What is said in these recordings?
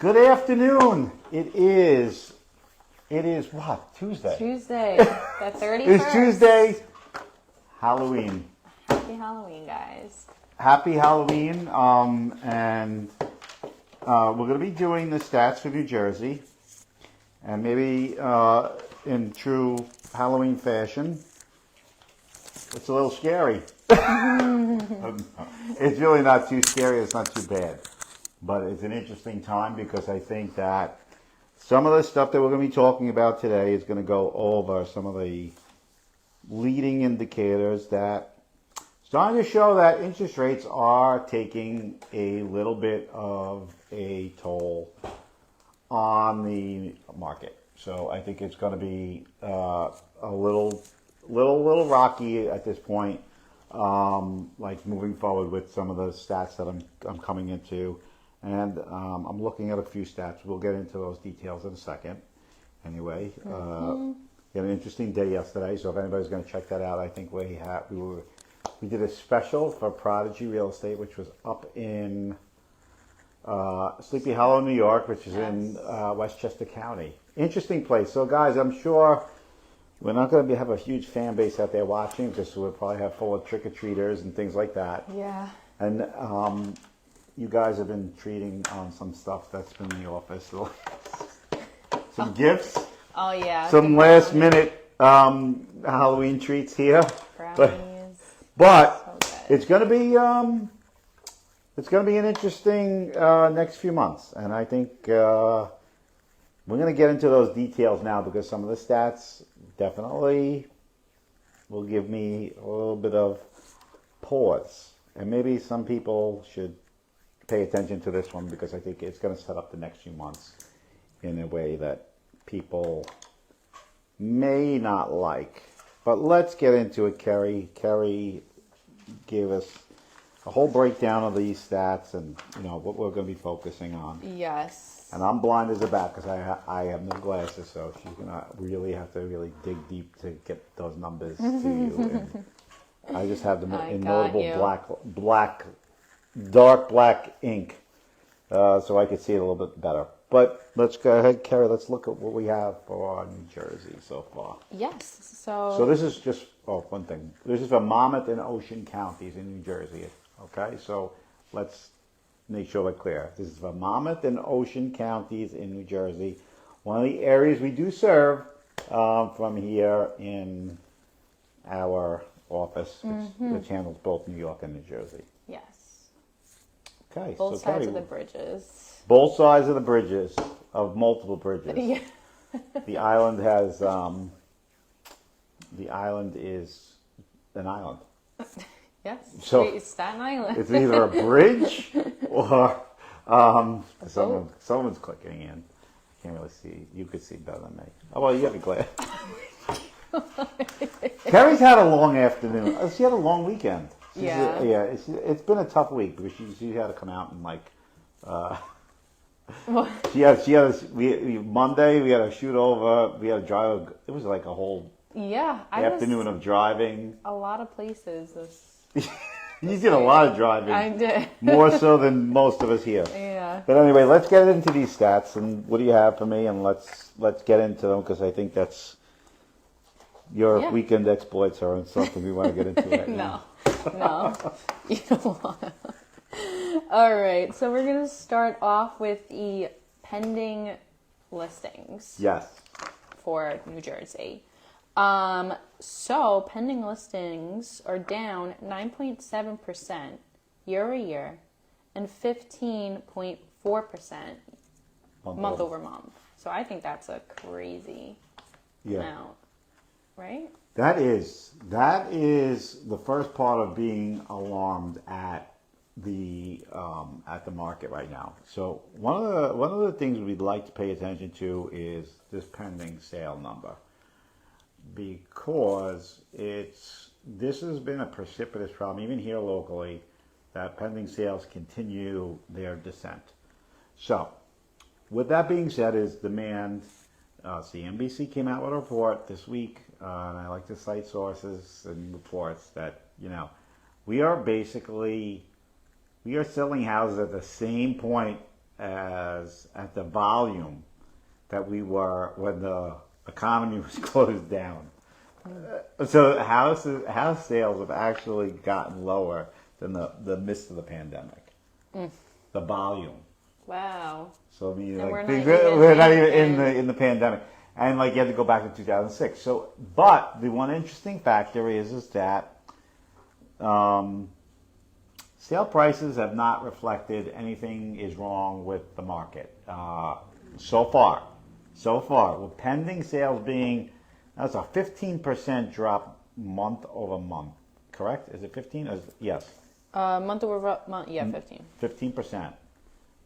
Good afternoon. It is what? Tuesday. Tuesday, the 31st. It's Tuesday. Halloween. Happy Halloween, guys. Happy Halloween. And we're going to be doing the stats for New Jersey. And maybe in true Halloween fashion, it's a little scary. It's really not too scary. It's not too bad. But it's an interesting time because I think that some of the stuff that we're going to be talking about today is going to go over some of the leading indicators that starting to show that interest rates are taking a little bit of a toll on the market. So I think it's going to be a little rocky at this point, like moving forward with some of the stats that I'm coming into. And I'm looking at a few stats. We'll get into those details in a second. Anyway, we had an interesting day yesterday, so if anybody's going to check that out, I think we did a special for Prodigy Real Estate, which was up in Sleepy Hollow, New York, which is in Westchester County. Interesting place. So, guys, I'm sure we're not going to have a huge fan base out there watching because we'll probably have full of trick-or-treaters and things like that. Yeah. And you guys have been treating some stuff that's been in the office. Some gifts. Oh, yeah. Some last minute Halloween treats here. Brownies. But So it's going to be an interesting next few months. And I think we're going to get into those details now because some of the stats definitely will give me a little bit of pause. And maybe some people should pay attention to this one because I think it's going to set up the next few months in a way that people may not like. But let's get into it, Keri. Keri gave us a whole breakdown of these stats and what we're going to be focusing on. Yes. And I'm blind as a bat because I have no glasses, so she's going to really have to dig deep to get those numbers to you. And I just have the notable dark black ink, so I could see it a little bit better. But let's go ahead, Keri. Let's look at what we have for New Jersey so far. Yes. So this is just one thing. This is for Monmouth and Ocean counties in New Jersey. Okay, so let's make sure we're clear. This is for Monmouth and Ocean counties in New Jersey. One of the areas we do serve from here in our office, which handles both New York and New Jersey. Yes. Okay, Both sides of the bridges. Both sides of the bridges, of multiple bridges. Yeah. The island has, the island is an island. Yes. So Staten Island. It's either a bridge or someone's clicking in. I can't really see. You could see better than me. Oh, well, you have a glass. Keri's had a long afternoon. She had a long weekend. It's been a tough week because she had to come out and Monday we had to shoot over. We had to drive. It was like a whole afternoon of driving. A lot of places. You did a lot of driving. I did. More so than most of us here. Yeah. But anyway, let's get into these stats. And what do you have for me? And let's get into them because I think that's your weekend exploits are something we want to get into right now. No, you don't want to. All right, so we're going to start off with the pending listings. Yes. For New Jersey. So pending listings are down 9.7% year over year and 15.4% month over month. So I think that's a crazy amount, right? That is the first part of being alarmed at the market right now. So one of the things we'd like to pay attention to is this pending sale number, because this has been a precipitous problem even here locally that pending sales continue their descent. So with that being said, is demand. CNBC came out with a report this week, and I like to cite sources and reports that, we are selling houses at the same point as at the volume that we were when the economy was closed down. So house sales have actually gotten lower than the midst of the pandemic. The volume. Wow. So I mean, And like, we're not even in the pandemic, and like you had to go back to 2006. So, but the one interesting factor is that sale prices have not reflected anything is wrong with the market so far. So far, with pending sales being, that's a 15% drop month over month. Correct? Is it 15? Yes. Month over month, yeah, 15. 15%.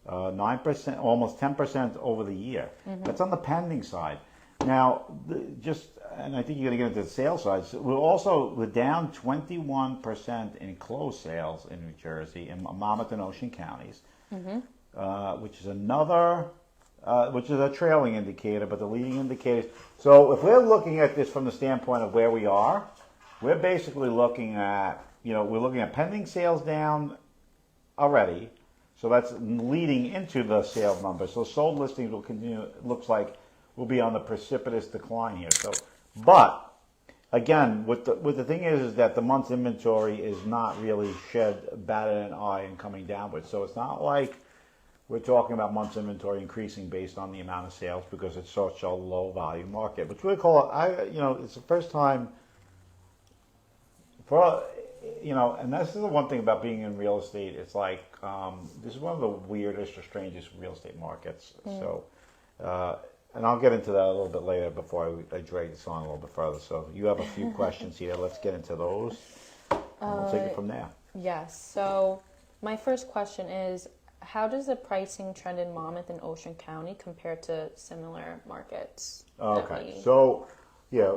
9%, almost 10% over the year. That's on the pending side. Now, and I think you're going to get into the sales side. So we're down 21% in closed sales in New Jersey, in Monmouth and Ocean counties, which is which is a trailing indicator, but the leading indicators. So if we're looking at this from the standpoint of where we are, we're basically looking at, we're looking at pending sales down already. So that's leading into the sales numbers. So sold listings will continue, it looks like we'll be on the precipitous decline here. So, but again, what the thing is that the month's inventory is not really batted an eye and coming downwards. So it's not like we're talking about month's inventory increasing based on the amount of sales because it's such a low volume market, which we call it. It's the first time and this is the one thing about being in real estate. It's like this is one of the weirdest or strangest real estate markets. So, and I'll get into that a little bit later before I drag this on a little bit further. So you have a few questions here. Let's get into those, and we'll take it from there. Yes. So my first question is, how does the pricing trend in Monmouth and Ocean County compare to similar markets? Okay. So. Yeah,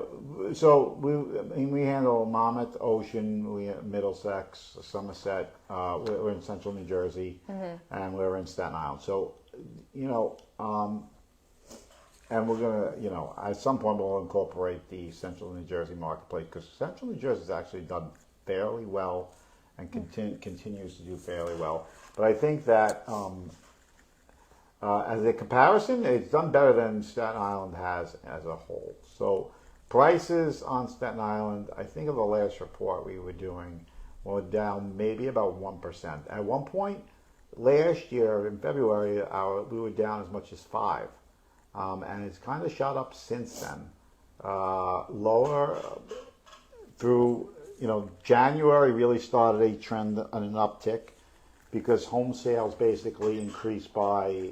so we handle Monmouth, Ocean, Middlesex, Somerset. We're in Central New Jersey, and we're in Staten Island. So, and we're gonna, at some point we'll incorporate the Central New Jersey marketplace because Central New Jersey has actually done fairly well and continues to do fairly well. But I think that as a comparison, it's done better than Staten Island has as a whole. So. Prices on Staten Island, I think of the last report we were doing, were down maybe about 1%. At one point last year in February, we were down as much as 5%. And it's kind of shot up since then. Lower through, January really started a trend on an uptick because home sales basically increased by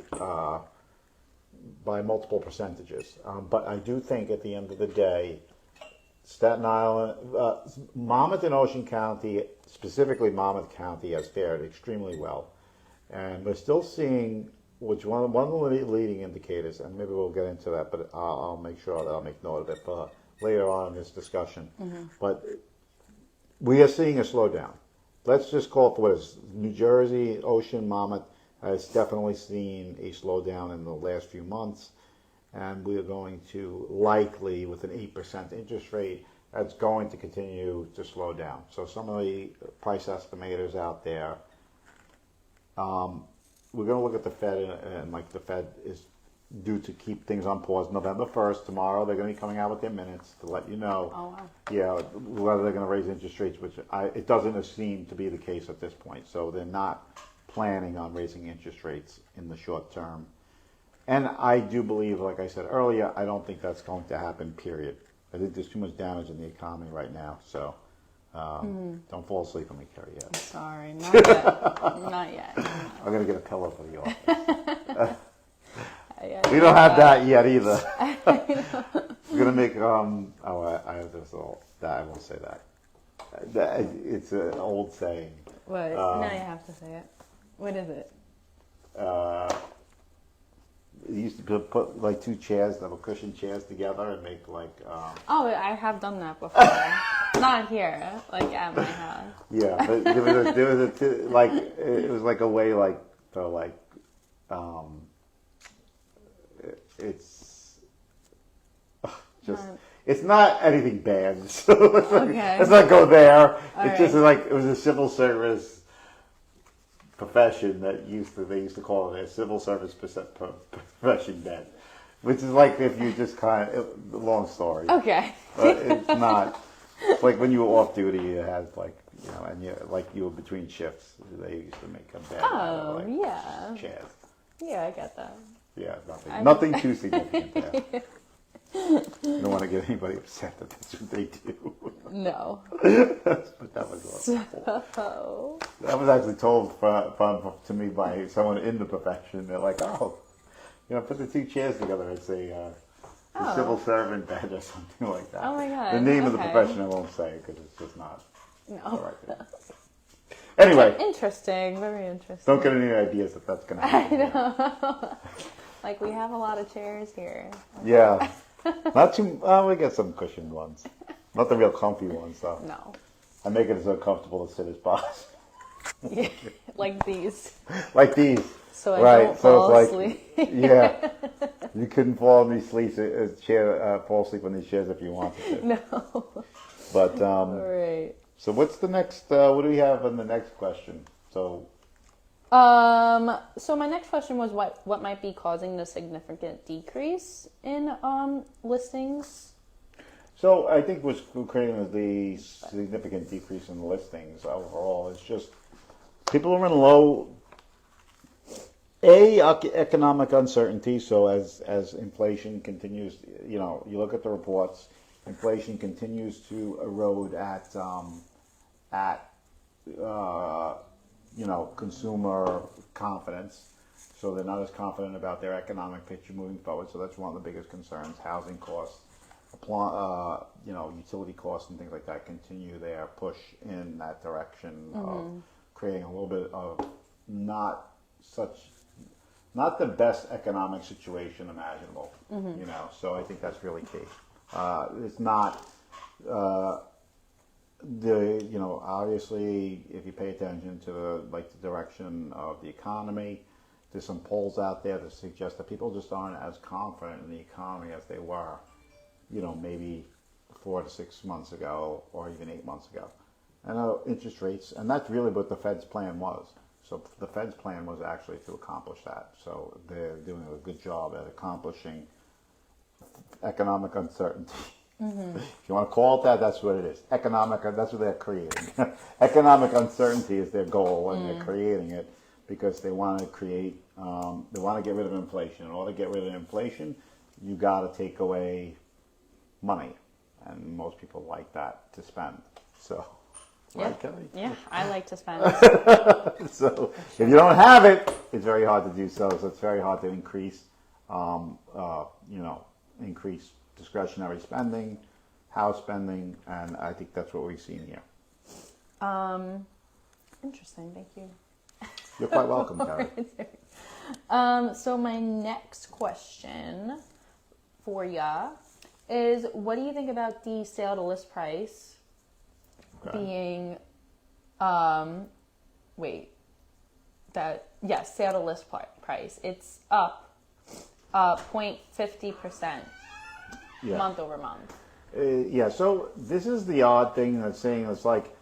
multiple percentages. But I do think at the end of the day, Staten Island, Monmouth and Ocean County, specifically Monmouth County, has fared extremely well. And we're still seeing, which one of the leading indicators, and maybe we'll get into that, but I'll make sure that I'll make note of it for later on in this discussion. But we are seeing a slowdown. Let's just call it for what it is. New Jersey, Ocean, Monmouth, has definitely seen a slowdown in the last few months, and we are going to likely, with an 8% interest rate, that's going to continue to slow down. So some of the price estimators out there, we're going to look at the Fed, and like the Fed is due to keep things on pause November 1st. Tomorrow they're going to be coming out with their minutes to let you know. Oh, wow. Yeah, whether they're going to raise interest rates, which it doesn't seem to be the case at this point. So they're not planning on raising interest rates in the short term. And I do believe, like I said earlier, I don't think that's going to happen, period. I think there's too much damage in the economy right now. So don't fall asleep on me, Keri, yet. Sorry, not yet. Not yet. I'm going to get a pillow for the office. We don't have that yet either. We're going to make, I have this little, I won't say that. It's an old saying. What? Now you have to say it. What is it? You used to put like two chairs, double cushion chairs together and make like... Oh, I have done that before. Not here, like at my house. Yeah, but it was like a way like for like... it's just... It's not anything bad, so let's not go there. It was a civil service profession that they used to call it a civil service profession then, which is like if you just long story. Okay. It's not. It's like when you were off duty, you had and you were between shifts. They used to make a bed out of yeah. chairs. Yeah, I get that. Yeah, nothing too significant there. You don't want to get anybody upset that that's what they do. No. But that was awful. So. That was actually told to me by someone in the profession. They're like, oh, put the two chairs together. It's a civil servant bed or something like that. Oh my God. The name of the Okay. profession I won't say because it's just not. No. All right. Anyway. Interesting. Very interesting. Don't get any ideas if that's going to happen. I know. Like, we have a lot of chairs here. Yeah. Not too. We get some cushioned ones. Not the real comfy ones, though. No. I make it as uncomfortable to sit as possible. Yeah, like these. Like these. So I don't fall asleep. Yeah. You couldn't fall asleep on these chairs if you wanted to. No. But, All right. so what's the next, what do we have in the next question? So my next question was what might be causing the significant decrease in listings? So I think what's creating the significant decrease in listings overall is just people are in low economic uncertainty. So as inflation continues, you look at the reports, inflation continues to erode at consumer confidence. So they're not as confident about their economic picture moving forward. So that's one of the biggest concerns. Housing costs, utility costs and things like that continue their push in that direction of creating a little bit of not the best economic situation imaginable. So I think that's really key. It's not obviously if you pay attention to the direction of the economy, there's some polls out there that suggest that people just aren't as confident in the economy as they were, maybe 4 to 6 months ago or even 8 months ago. And interest rates, and that's really what the Fed's plan was. So the Fed's plan was actually to accomplish that. So they're doing a good job at accomplishing economic uncertainty. If you want to call it that, that's what it is. That's what they're creating. Economic uncertainty is their goal, and they're creating it because they want to create, they want to get rid of inflation. In order to get rid of inflation, you got to take away money, and most people like that to spend. So, right, Kelly? Yeah, I like to spend. So, if you don't have it, it's very hard to do so. So it's very hard to increase, increase discretionary spending, house spending, and I think that's what we've seen here. Interesting, thank you. You're quite welcome, Keri. So my next question for ya is, what do you think about the sale to list price being, sale to list price. It's up 0.50%. Yeah. Month over month. So this is the odd thing that's saying it's like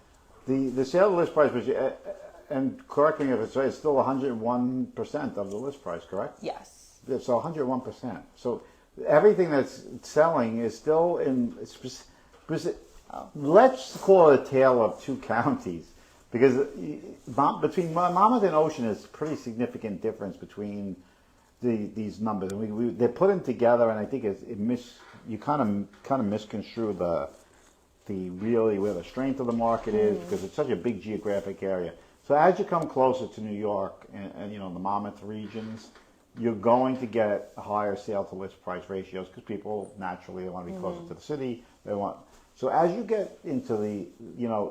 the sale list price, which, and correct me if it's right, it's still 101% of the list price, correct? Yes. So 101%. So everything that's selling is still in. Let's call it a tale of two counties, because between Monmouth and Ocean is a pretty significant difference between these numbers, and they're put in together, and I think you kind of misconstrue the really where the strength of the market is, because it's such a big geographic area. So as you come closer to New York and the Monmouth regions, you're going to get higher sale to list price ratios because people naturally want to be closer to the city. So as you get into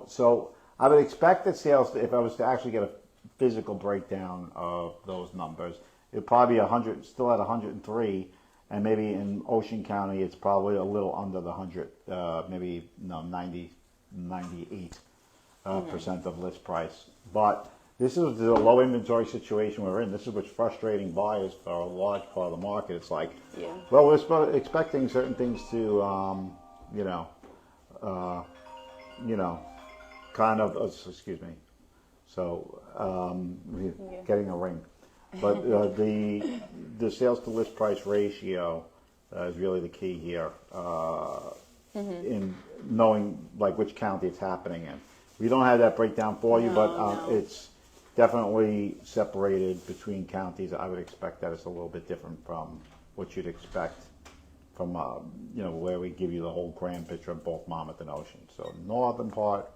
so I would expect that sales, if I was to actually get a physical breakdown of those numbers, it'd probably be 100, still at 103, and maybe in Ocean County it's probably a little under the 100, 98 percent of list price. But this is the low inventory situation we're in. This is what's frustrating buyers for a large part of the market. It's like, well, we're expecting certain things to, So we're getting a ring. But the sales to list price ratio is really the key here in knowing like which county it's happening in. We don't have that breakdown for you, but it's definitely separated between counties. I would expect that it's a little bit different from what you'd expect from where we give you the whole grand picture of both Monmouth and Ocean. So northern part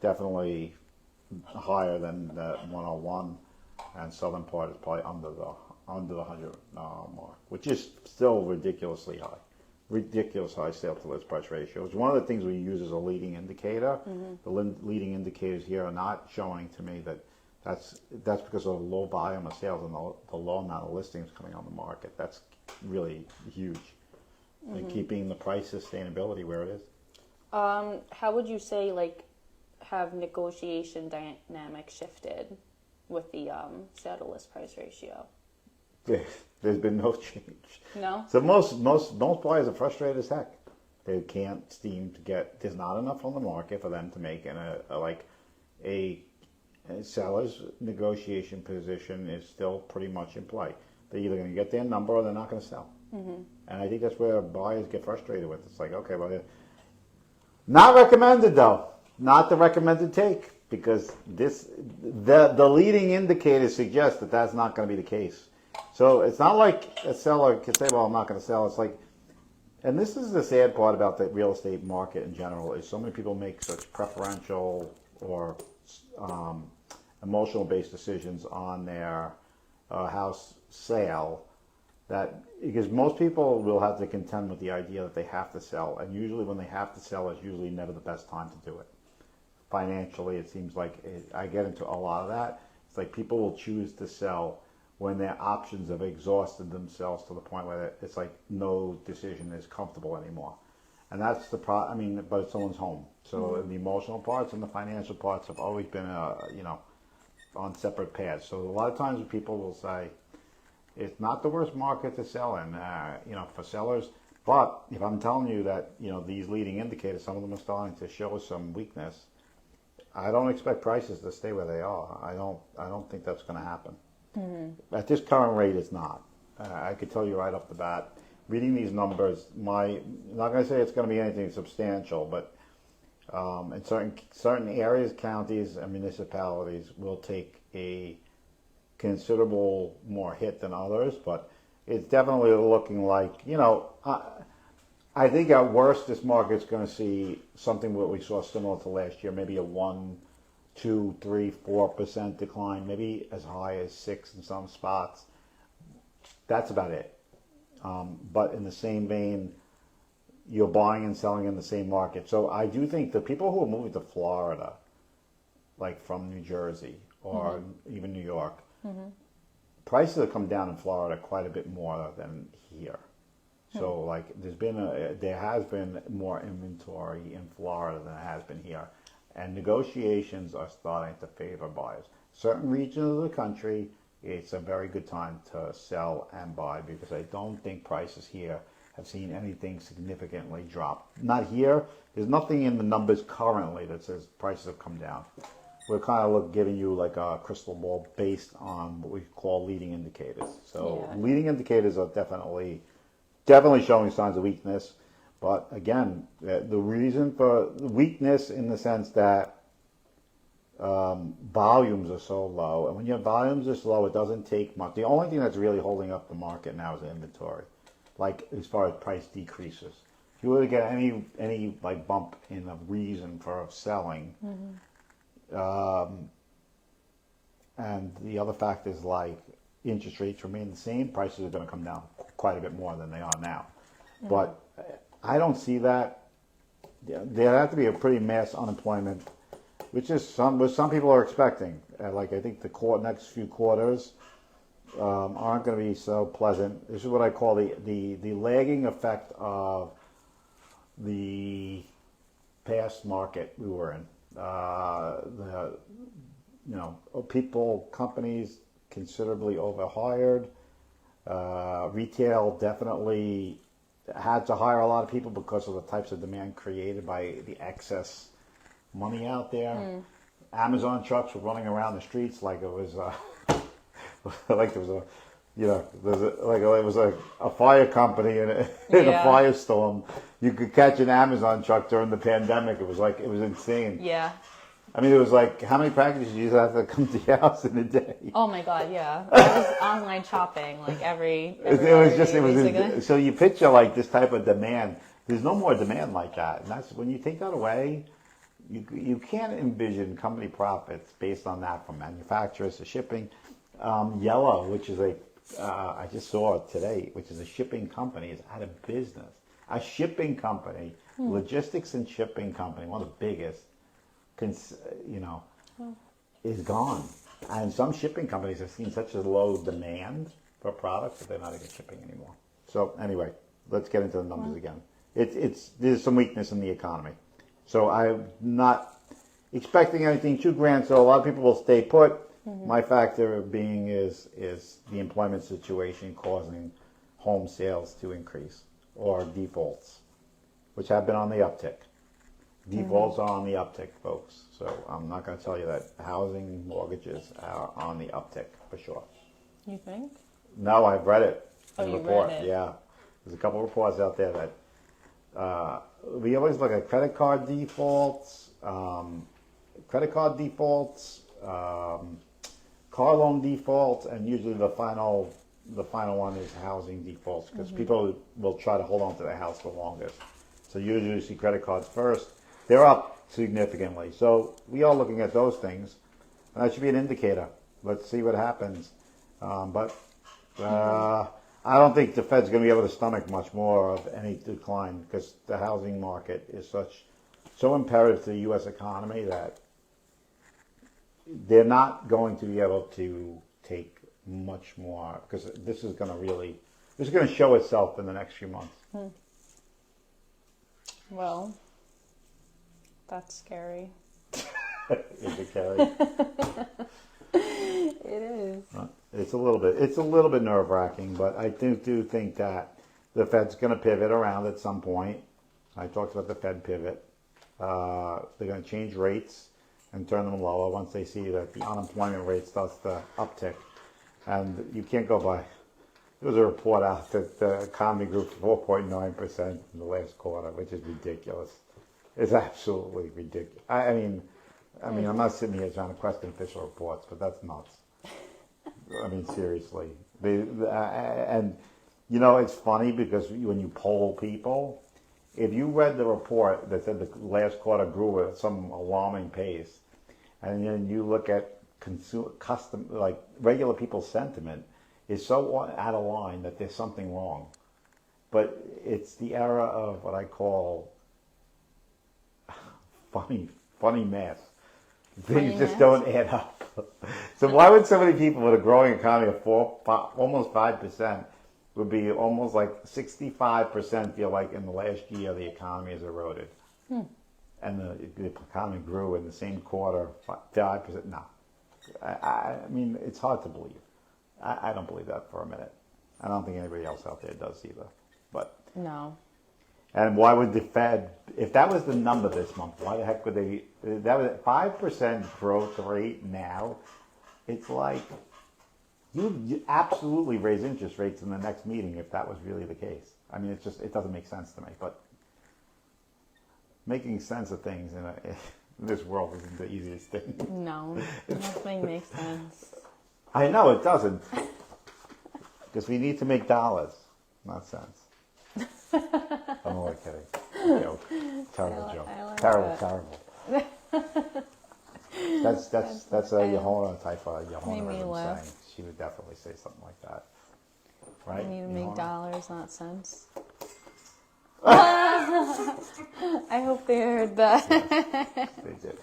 definitely higher than the 101, and southern part is probably under the 100 mark, which is still ridiculously high. Ridiculous high sale to list price ratio. It's one of the things we use as a leading indicator. The leading indicators here are not showing to me that's because of the low volume of sales and the low amount of listings coming on the market. That's really huge. And keeping the price sustainability where it is. How would you say have negotiation dynamics shifted with the sale to list price ratio? There's been no change. No? So most buyers are frustrated as heck. They can't seem to get. There's not enough on the market for them to make a seller's negotiation position is still pretty much in play. They're either going to get their number or they're not going to sell. And I think that's where buyers get frustrated with. It's like, okay, well, not recommended though. Not the recommended take, because the leading indicators suggest that that's not going to be the case. So it's not like a seller can say, well, I'm not going to sell. It's like, and this is the sad part about the real estate market in general, is so many people make such preferential or emotional-based decisions on their house sale, that because most people will have to contend with the idea that they have to sell, and usually when they have to sell, it's usually never the best time to do it. Financially, it seems like I get into a lot of that. It's like people will choose to sell when their options have exhausted themselves to the point where it's like no decision is comfortable anymore. And that's the problem. I mean, but it's someone's home. So the emotional parts and the financial parts have always been, on separate paths. So a lot of times people will say, it's not the worst market to sell in, for sellers. But if I'm telling you that, these leading indicators, some of them are starting to show some weakness, I don't expect prices to stay where they are. I don't think that's going to happen. At this current rate, it's not. I could tell you right off the bat, reading these numbers, I'm not going to say it's going to be anything substantial, but in certain areas, counties, and municipalities will take a considerable more hit than others, but it's definitely looking like, I think at worst this market's going to see something what we saw similar to last year, maybe a 1, 2, 3, 4% decline, maybe as high as 6 in some spots. That's about it. But in the same vein, you're buying and selling in the same market. So I do think the people who are moving to Florida, like from New Jersey or even New York, prices have come down in Florida quite a bit more than here. So like there has been more inventory in Florida than it has been here. And negotiations are starting to favor buyers. Certain regions of the country, it's a very good time to sell and buy, because I don't think prices here have seen anything significantly drop. Not here. There's nothing in the numbers currently that says prices have come down. We're kind of giving you like a crystal ball based on what we call leading indicators. So leading indicators are definitely showing signs of weakness. But again, the reason for weakness in the sense that volumes are so low, and when your volumes are slow, it doesn't take much. The only thing that's really holding up the market now is inventory, like as far as price decreases. If you were to get any like bump in a reason for selling, and the other fact is like interest rates remain the same, prices are going to come down quite a bit more than they are now. But I don't see that. There have to be a pretty mass unemployment, which is what some people are expecting. Like I think the next few quarters aren't going to be so pleasant. This is what I call the lagging effect of the past market we were in. Companies considerably overhired. Retail definitely had to hire a lot of people because of the types of demand created by the excess money out there. Amazon trucks were running around the streets like it was, like there was a, you know, like it was a fire company in a Yeah. firestorm. You could catch an Amazon truck during the pandemic. It was insane. Yeah. I mean, it was like, how many packages you have to come to your house in a day? Oh my God, yeah. I was online shopping like every It other was just, day, it was, basically. so you picture like this type of demand. There's no more demand like that. And that's, when you take that away, you can't envision company profits based on that, from manufacturers to shipping. Yellow, which is I just saw it today, which is a shipping company, is out of business. A shipping company, logistics and shipping company, one of the biggest, is gone. And some shipping companies have seen such a low demand for products that they're not even shipping anymore. So anyway, let's get into the numbers again. There's some weakness in the economy. So I'm not expecting anything too grand. So a lot of people will stay put. My factor being is the employment situation causing home sales to increase, or defaults, which have been on the uptick. Defaults are on the uptick, folks. So I'm not going to tell you that housing mortgages are on the uptick for sure. You think? No, I've read it. Oh, The you report. read it? Yeah, there's a couple of reports out there that we always look at credit card defaults, car loan defaults, and usually the final one is housing defaults, because people will try to hold on to their house the longest. So usually you see credit cards first. They're up significantly. So we are looking at those things, and that should be an indicator. Let's see what happens. But I don't think the Fed's going to be able to stomach much more of any decline, because the housing market is so imperative to the U.S. economy that they're not going to be able to take much more, because this is going to show itself in the next few months. Well, that's scary. Is it, Keri? It is. It's a little bit nerve-wracking, but I do think that the Fed's going to pivot around at some point. I talked about the Fed pivot. They're going to change rates and turn them lower once they see that the unemployment rate starts to uptick. And you can't go by. There was a report out that the economy grew 4.9% in the last quarter, which is ridiculous. It's absolutely ridiculous. I mean, I'm not sitting here trying to question official reports, but that's nuts. I mean, seriously. And it's funny because when you poll people, if you read the report that said the last quarter grew at some alarming pace, and then you look at regular people's sentiment, is so out of line that there's something wrong. But it's the era of what I call funny math. Things just don't add up. So why would so many people with a growing economy of almost 5% would be almost like 65% feel like in the last year the economy has eroded? And the economy grew in the same quarter 5%? No. I mean, it's hard to believe. I don't believe that for a minute. I don't think anybody else out there does either. But No. and why would the Fed, if that was the number this month, why the heck would they? That was 5% growth rate now. It's like you absolutely raise interest rates in the next meeting if that was really the case. I mean, it doesn't make sense to me. But making sense of things in this world isn't the easiest thing. No. Nothing makes sense. I know it doesn't, because we need to make dollars, not cents. I'm only kidding. Joke. Terrible joke. I like Terrible, that. terrible. That's a Yahona type of Made Yahona me laugh. saying. She would definitely say something like that, right? We need to make Yahona? dollars, not cents. I hope they heard that. They did.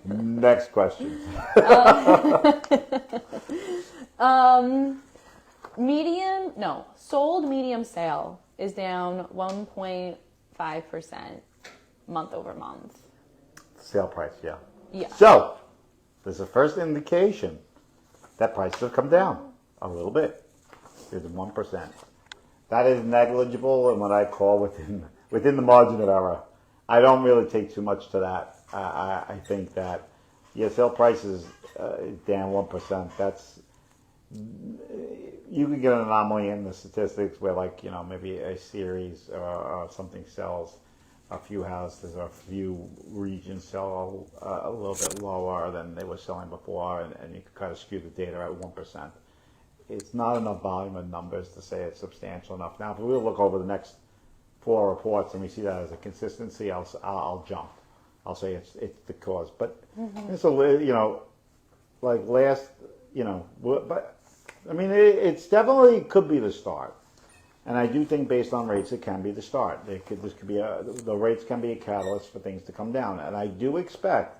Next question. Sold medium sale is down 1.5% month over month. Sale price, yeah. Yeah. So, there's a first indication that prices have come down a little bit. There's 1%. That is negligible and what I call within the margin of error. I don't really take too much to that. I think that sale price is down 1%. That's you can get an anomaly in the statistics where, like, maybe a series or something sells a few houses or a few regions sell a little bit lower than they were selling before, and you can kind of skew the data at 1%. It's not enough volume of numbers to say it's substantial enough. Now, if we look over the next 4 reports and we see that as a consistency, I'll jump. I'll say it's the cause. But it's like last, but I mean, it's definitely could be the start. And I do think based on rates, it can be the start. This could be the rates can be a catalyst for things to come down. And I do expect,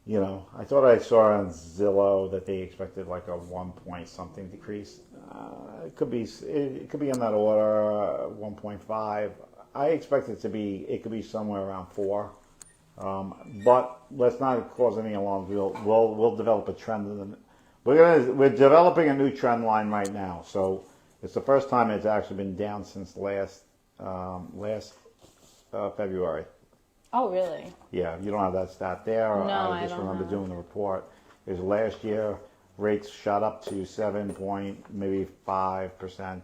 I thought I saw on Zillow that they expected like a 1 point something decrease. It could be in that order, 1.5. I expect it could be somewhere around 4. But let's not cause any alarms. We'll develop a trend. We're developing a new trend line right now. So it's the first time it's actually been down since last February. Oh, really? Yeah, you don't have that stat there. No, I just remember doing the report. It was last year, rates shot up to 7.5%,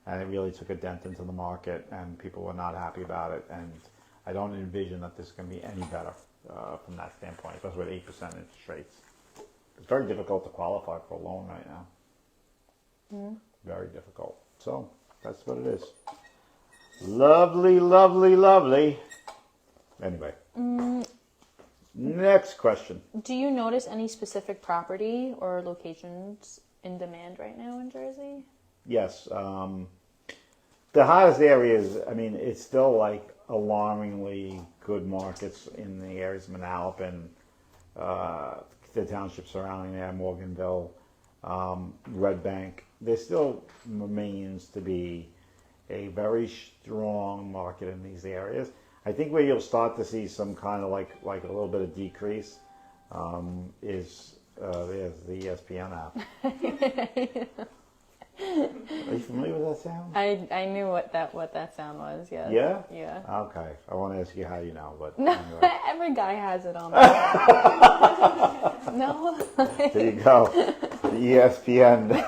and it really took a dent into the market, and people were not happy about it. And I don't envision that this is going to be any better from that standpoint, especially with 8% interest rates. It's very difficult to qualify for a loan right now. Very difficult. So that's what it is. Lovely, lovely, lovely. Anyway, next question. Do you notice any specific property or locations in demand right now in Jersey? Yes. The hottest areas, I mean, it's still like alarmingly good markets in the areas of Manalapan, the townships surrounding there, Morganville, Red Bank. There still remains to be a very strong market in these areas. I think where you'll start to see some kind of like a little bit of decrease is there's the ESPN app. Are you familiar with that sound? I knew what that sound was. Yes. Yeah. Yeah. Okay. I won't ask you how you know, but anyway. Every guy has it on. No. There you go. The ESPN.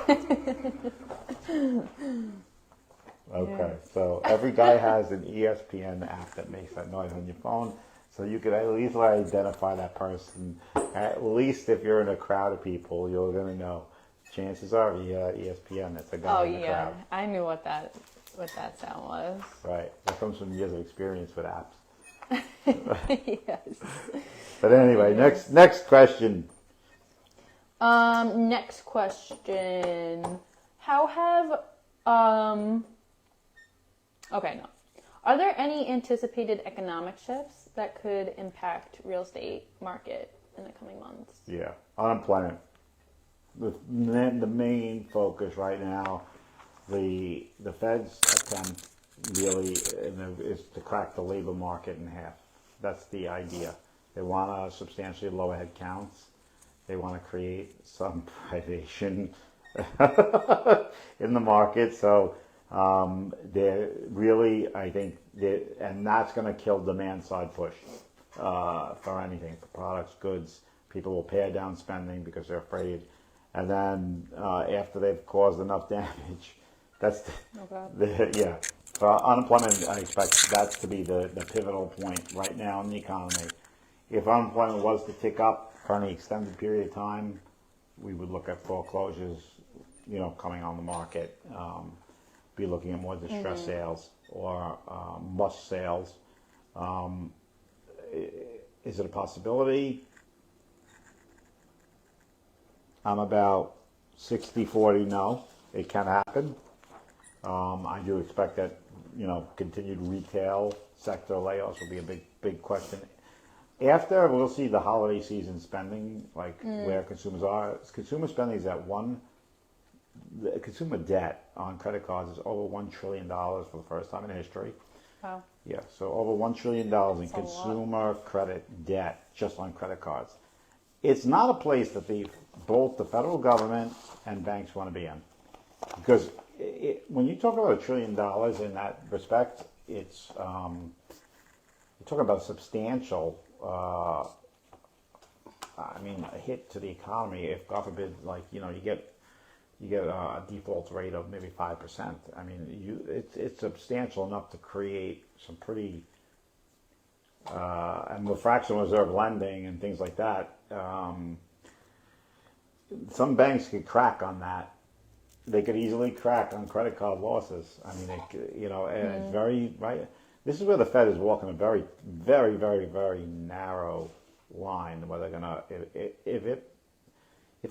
Okay, so every guy has an ESPN app that makes that noise on your phone, so you can at least identify that person. At least if you're in a crowd of people, you're going to know. Chances are, ESPN, it's a guy in the crowd. I knew what that sound was. Right, that comes from years of experience with apps. Yes. But anyway, next question. Next question. How have Okay, no. Are there any anticipated economic shifts that could impact real estate market in the coming months? Yeah, unemployment. The main focus right now, the Fed's attempt really is to crack the labor market in half. That's the idea. They want to substantially lower head counts. They want to create some privation in the market. So they're really, I think, and that's going to kill demand side push for anything, for products, goods. People will pare down spending because they're afraid. And then after they've caused enough damage, that's for unemployment, I expect that to be the pivotal point right now in the economy. If unemployment was to tick up for any extended period of time, we would look at foreclosures, coming on the market. Be looking at more distressed sales or must sales. Is it a possibility? I'm about 60-40 no. It can happen. I do expect that, continued retail sector layoffs will be a big question. After, we'll see the holiday season spending, where consumers are. Consumer spending is at the consumer debt on credit cards is over $1 trillion for the first time in history. Wow. Yeah, so over $1 trillion in consumer credit debt just on credit cards. It's not a place that both the federal government and banks want to be in. Because when you talk about $1 trillion in that respect, it's talking about substantial, a hit to the economy if, God forbid, like, you get a default rate of maybe 5%. I mean, it's substantial enough to create some pretty, and with fractional reserve lending and things like that, some banks could crack on that. They could easily crack on credit card losses. I mean, and it's very, right. This is where the Fed is walking a very, very, very, very narrow line where they're gonna, if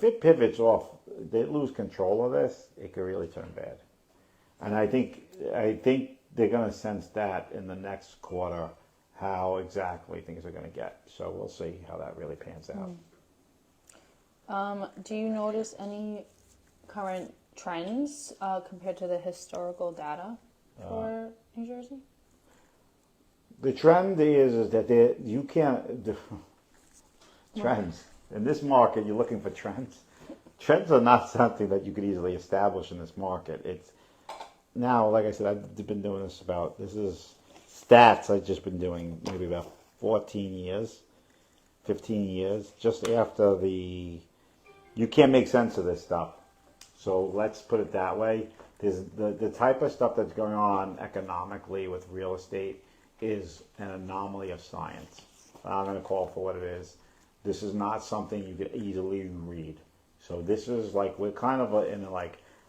it pivots off, they lose control of this, it could really turn bad. And I think they're gonna sense that in the next quarter, how exactly things are gonna get. So we'll see how that really pans out. Do you notice any current trends compared to the historical data for New Jersey? The trend is that you can't trends in this market. You're looking for trends. Trends are not something that you could easily establish in this market. It's now, like I said, I've been doing this this is stats I've just been doing maybe about 14 years, 15 years. Just after you can't make sense of this stuff. So let's put it that way. There's the type of stuff that's going on economically with real estate is an anomaly of science. I'm going to call it for what it is. This is not something you could easily read. So this is like, we're kind of in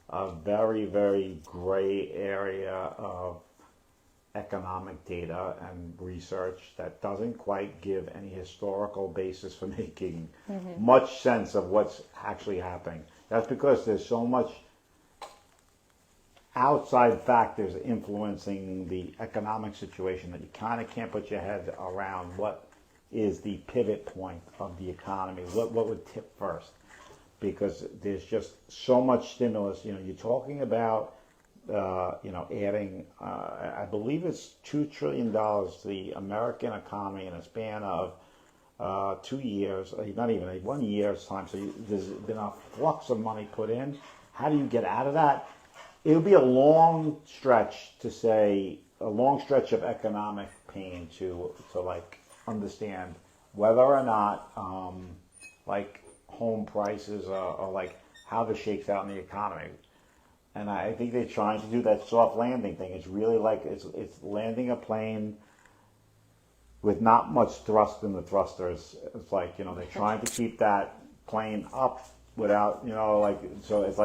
a very, very gray area of economic data and research that doesn't quite give any historical basis for making much sense of what's actually happening. That's because there's so much outside factors influencing the economic situation that you kind of can't put your head around what is the pivot point of the economy, what would tip first, because there's just so much stimulus. You're talking about adding, I believe it's $2 trillion to the American economy in a span of 2 years, not even 1 year's time. So there's been a flux of money put in. How do you get out of that? It would be a long stretch of economic pain to understand whether or not home prices are how this shakes out in the economy. And I think they're trying to do that soft landing thing. It's really it's landing a plane with not much thrust in the thrusters. It's they're trying to keep that plane up without, so it's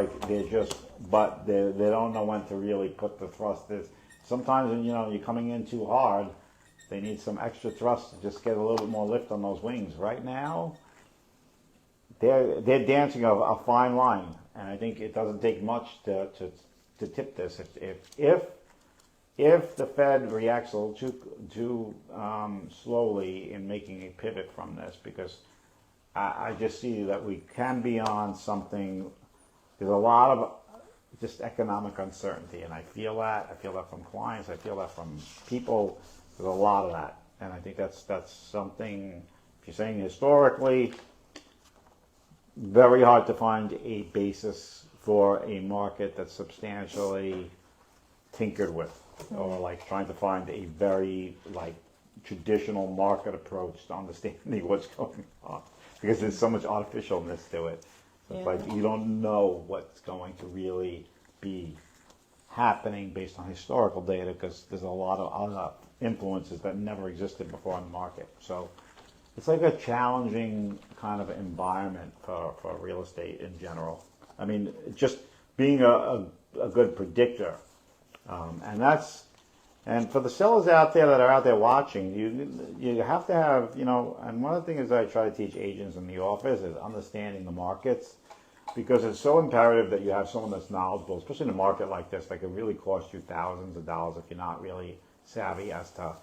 but they don't know when to really put the thrusters. Sometimes when, you're coming in too hard, they need some extra thrust to just get a little bit more lift on those wings. Right now, they're dancing a fine line, and I think it doesn't take much to tip this. If the Fed reacts a little too slowly in making a pivot from this, because I just see that we can be on something. There's a lot of just economic uncertainty, and I feel that. I feel that from clients. I feel that from people. There's a lot of that, and I think that's something. If you're saying historically, very hard to find a basis for a market that's substantially tinkered with, or trying to find a very traditional market approach to understanding what's going on, because there's so much artificialness to it. It's you don't know what's going to really be happening based on historical data, because there's a lot of other influences that never existed before in the market. So it's a challenging kind of environment for real estate in general. I mean, just being a good predictor. And for the sellers out there that are out there watching, you have to have, and one of the things I try to teach agents in the office is understanding the markets, because it's so imperative that you have someone that's knowledgeable, especially in a market like this that can really cost you thousands of dollars if you're not really savvy as to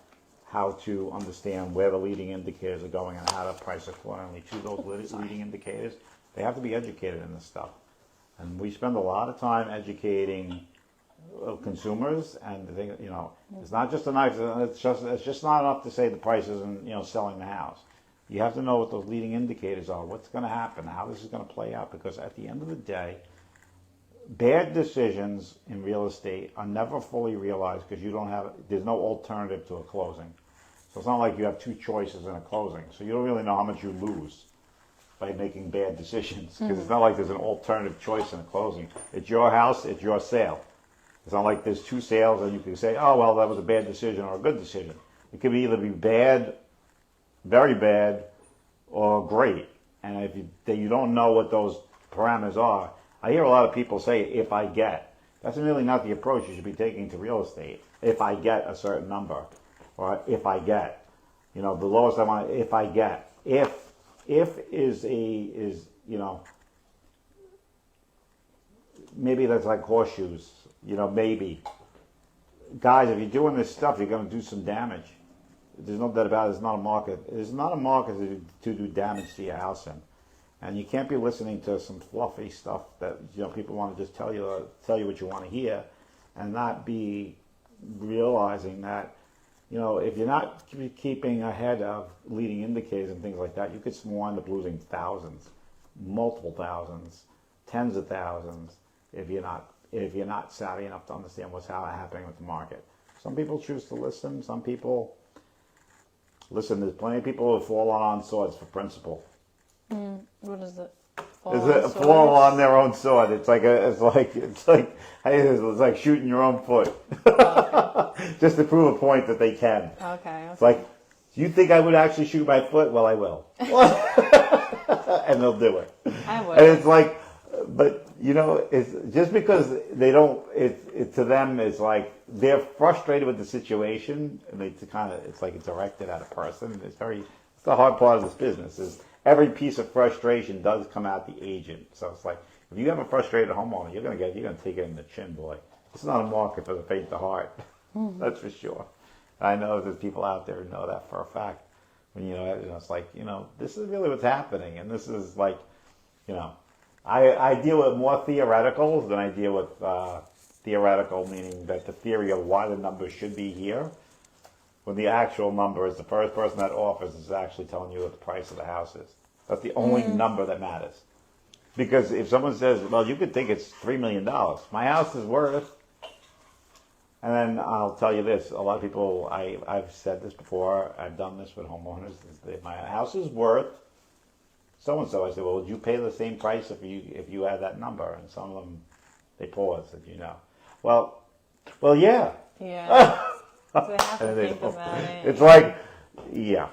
how to understand where the leading indicators are going and how to price accordingly to those leading indicators. They have to be educated in this stuff. And we spend a lot of time educating consumers, and the thing, it's not just a knife. It's just not enough to say the price isn't, selling the house. You have to know what those leading indicators are, what's going to happen, how this is going to play out, because at the end of the day, bad decisions in real estate are never fully realized because there's no alternative to a closing. So it's not like you have two choices in a closing. So you don't really know how much you lose by making bad decisions, because it's not like there's an alternative choice in a closing. It's your house, it's your sale. It's not like there's two sales and you can say, oh, well, that was a bad decision or a good decision. It could either be bad, very bad, or great. And if you don't know what those parameters are, I hear a lot of people say, if I get. That's really not the approach you should be taking to real estate. If I get a certain number, or if I get, the lowest I want, if I get. If is, maybe that's like horseshoes, maybe. Guys, if you're doing this stuff, you're going to do some damage. There's no doubt about it. It's not a market. It's not a market to do damage to your house in. And you can't be listening to some fluffy stuff that people want to just tell you what you want to hear, and not be realizing that if you're not keeping ahead of leading indicators and things like that, you could wind up losing thousands, multiple thousands, tens of thousands if you're not savvy enough to understand what's happening with the market. Some people choose to listen. Some people listen. There's plenty of people who fall on swords for principle. What is it? Fall on their own sword. It's like shooting your own foot, just to prove a point that they can. Okay. It's like, do you think I would actually shoot my foot? Well, I will, and they'll do it. I would. And it's like, but it's just because they don't. It to them is like they're frustrated with the situation, and it's like it's directed at a person. It's the hard part of this business is. Every piece of frustration does come out the agent. So it's like, if you have a frustrated homeowner, you're gonna take it in the chin, boy. It's not a market for the faint of heart. That's for sure. I know there's people out there who know that for a fact. When it's like, this is really what's happening, and this is like, I deal with more theoreticals than I deal with theoretical, meaning that the theory of why the number should be here. When the actual number is the first person that offers is actually telling you what the price of the house is. That's the only number that matters. Because if someone says, well, you could think it's $3 million. My house is worth. And then I'll tell you this. A lot of people, I've said this before. I've done this with homeowners. Is that my house is worth so-and-so. I say, well, would you pay the same price if you had that number? And some of them, they pause, Well, yeah. Yeah. So they have to think about it. It's like, yeah,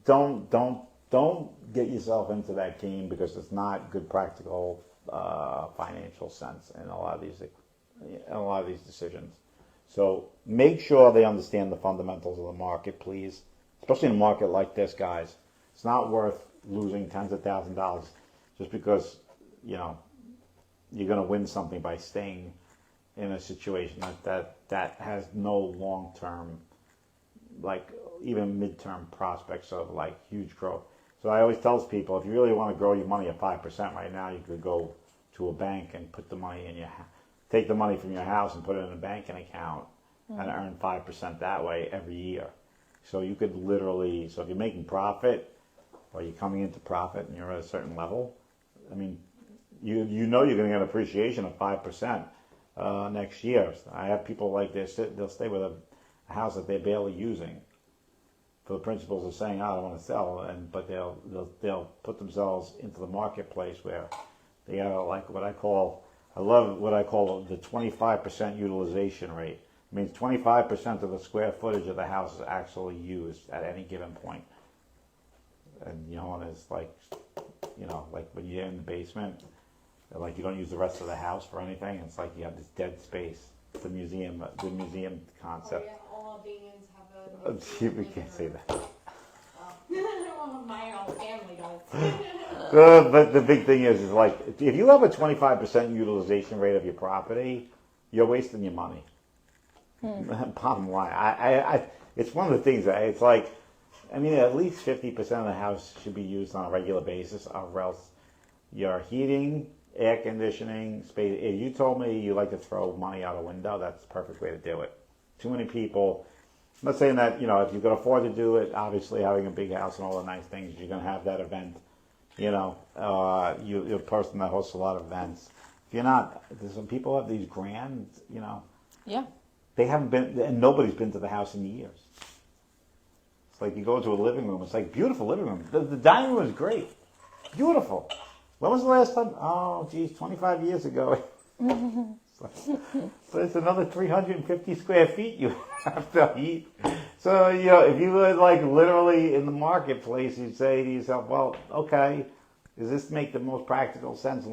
don't get yourself into that game because it's not good practical financial sense in a lot of these decisions. So make sure they understand the fundamentals of the market, please. Especially in a market like this, guys. It's not worth losing tens of thousands of dollars just because you're going to win something by staying in a situation that has no long-term, like even mid-term prospects of like huge growth. So I always tell people, if you really want to grow your money at 5% right now, you could go to a bank and put the money take the money from your house and put it in a banking account and earn 5% that way every year. So you could literally, so if you're making profit or you're coming into profit and you're at a certain level, I mean, you're going to get appreciation of 5%. Next year. I have people like this, they'll stay with a house that they're barely using for the principles of saying, oh, I don't want to sell, but they'll put themselves into the marketplace where they have like I love what I call the 25% utilization rate. It means 25% of the square footage of the house is actually used at any given point. And and it's like, like when you're in the basement, like you don't use the rest of the house for anything. It's like you have this dead space. It's the museum concept. Oh, yeah, all Albanians have a... We can't say that. My own family does. But the big thing is like, if you have a 25% utilization rate of your property, you're wasting your money. Bottom line. It's one of the things that it's like, I mean, at least 50% of the house should be used on a regular basis, or else your heating, air conditioning, space. If you told me you like to throw money out a window, that's the perfect way to do it. Too many people. I'm not saying that, if you can afford to do it, obviously having a big house and all the nice things, you're going to have that event. You're a person that hosts a lot of events. If you're not, some people have these grand, Yeah. they haven't been, and nobody's been to the house in years. It's like you go into a living room. It's like beautiful living room. The dining room is great, beautiful. When was the last time? Oh, geez, 25 years ago. But it's another 350 square feet you have to eat. So, if you were like literally in the marketplace, you'd say to yourself, well, okay, does this make the most practical sense?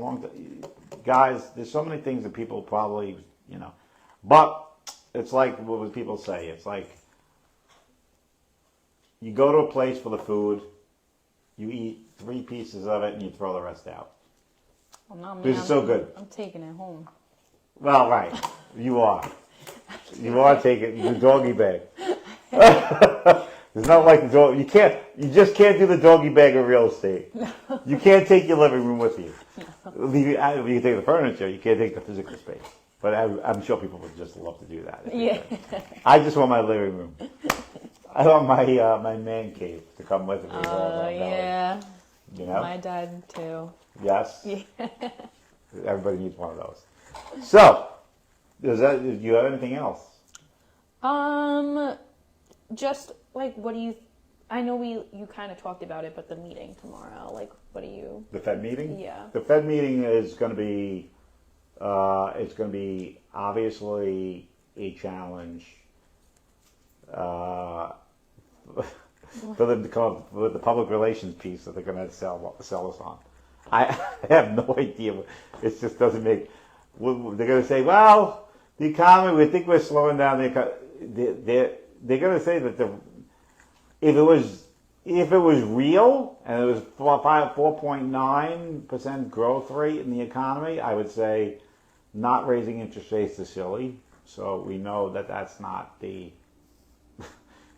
Guys, there's so many things that people probably, but it's like what would people say? It's like you go to a place for the food, you eat 3 pieces of it, and you throw the rest out. Well, not me. This is so good. I'm taking it home. Well, right. You are. You are taking the doggy bag. It's not like the dog. You just can't do the doggy bag of real estate. No. You can't take your living room with you. No. You can take the furniture. You can't take the physical space. But I'm sure people would just love to do that. Yeah. I just want my living room. I want my man cave to come with me. Oh, yeah. My dad, too. Yes? Yeah. Everybody needs one of those. So, do you have anything else? Just like, what do you? I know you kind of talked about it, but the meeting tomorrow, like, what do you? The Fed meeting? Yeah. The Fed meeting is going to be, it's going to be obviously a challenge. For the public relations piece that they're going to sell us on. I have no idea. It just doesn't make. They're going to say, well, the economy. We think we're slowing down the economy. They're going to say that if it was real and it was 4.9% growth rate in the economy, I would say not raising interest rates is silly. So we know that that's not the.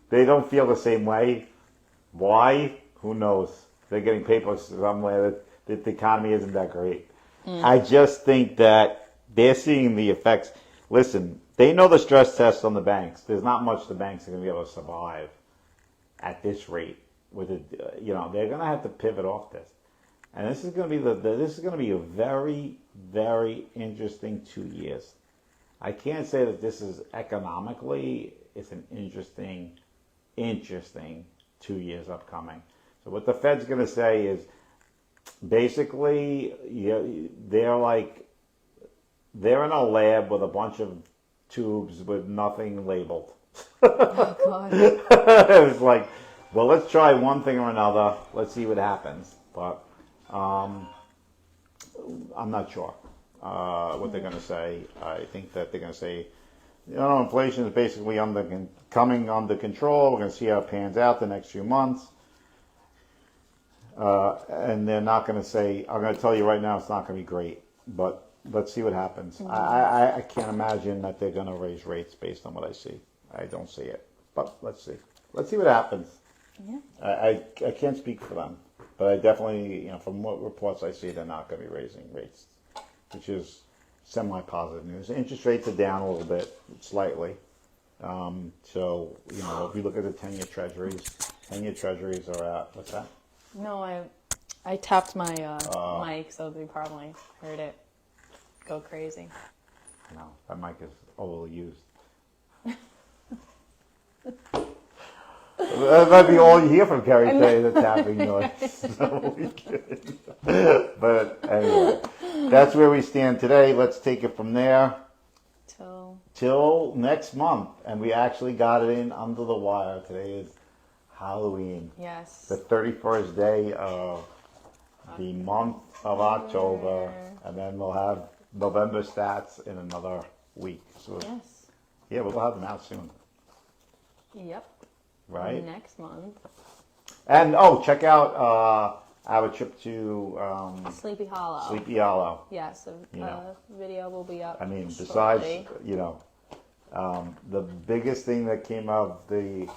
They don't feel the same way. Why? Who knows? They're getting papers somewhere that the economy isn't that great. I just think that they're seeing the effects. Listen, they know the stress test on the banks. There's not much the banks are going to be able to survive at this rate. With it, they're going to have to pivot off this, and this is going to be a very, very interesting 2 years. I can't say that this is economically. It's an interesting 2 years upcoming. So what the Fed's going to say is basically they're in a lab with a bunch of tubes with nothing labeled. Oh, God. It was like, well, let's try one thing or another. Let's see what happens. But I'm not sure what they're going to say. I think that they're going to say, inflation is basically coming under control. We're going to see how it pans out the next few months. And they're not going to say, I'm going to tell you right now it's not going to be great. But let's see what happens. I can't imagine that they're going to raise rates based on what I see. I don't see it. But let's see. Let's see what happens. Yeah. I can't speak for them. But I definitely, from what reports I see, they're not going to be raising rates, which is semi-positive news. Interest rates are down a little bit, slightly. So, if you look at the 10-year treasuries are at, what's that? No, I tapped my mic, so they probably heard it go crazy. No, that mic is overused. That might be all you hear from Keri today, the tapping noise. But anyway, that's where we stand today. Let's take it from there till next month. And we actually got it in under the wire. Today is Halloween. Yes. The 31st day of the month of October. And then we'll have November stats in another week. So, yes. Yeah, we'll have them out soon. Yep. Right? Next month. And, check out our trip to Sleepy Hollow. Sleepy Hollow. Yes, the video will be up. I mean, shortly. besides, the biggest thing that came of the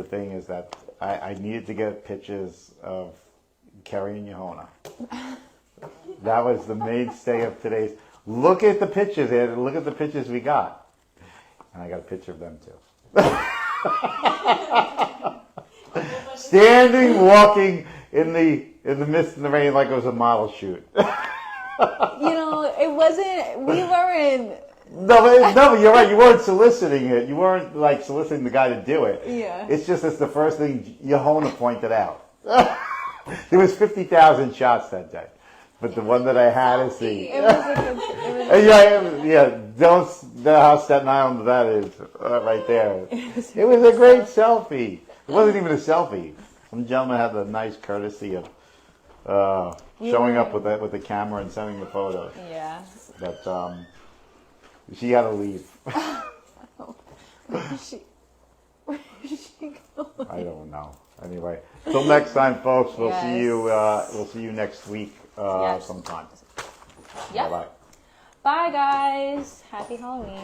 thing is that I needed to get pictures of Keri and Johanna. That was the mainstay of today's. Look at the pictures, Ed. Look at the pictures we got. And I got a picture of them, too. Standing, walking in the mist and the rain like it was a model shoot. It wasn't. We weren't No, you're right. You weren't soliciting it. You weren't like soliciting the guy to do it. Yeah. It's just it's the first thing Yahona pointed out. There was 50,000 shots that day, but the one that I had is the. It was a good. Yeah. Don't know how Staten Island that is right there. It was a great selfie. It wasn't even a selfie. Some gentleman had the nice courtesy of showing up with the camera and sending the photos. Yeah. But she had to leave. Where did she go? I don't know. Anyway, till next time, folks. We'll see you. Yes. We'll see you next week Yes. sometime. Yep. Bye bye. Bye, guys. Happy Halloween.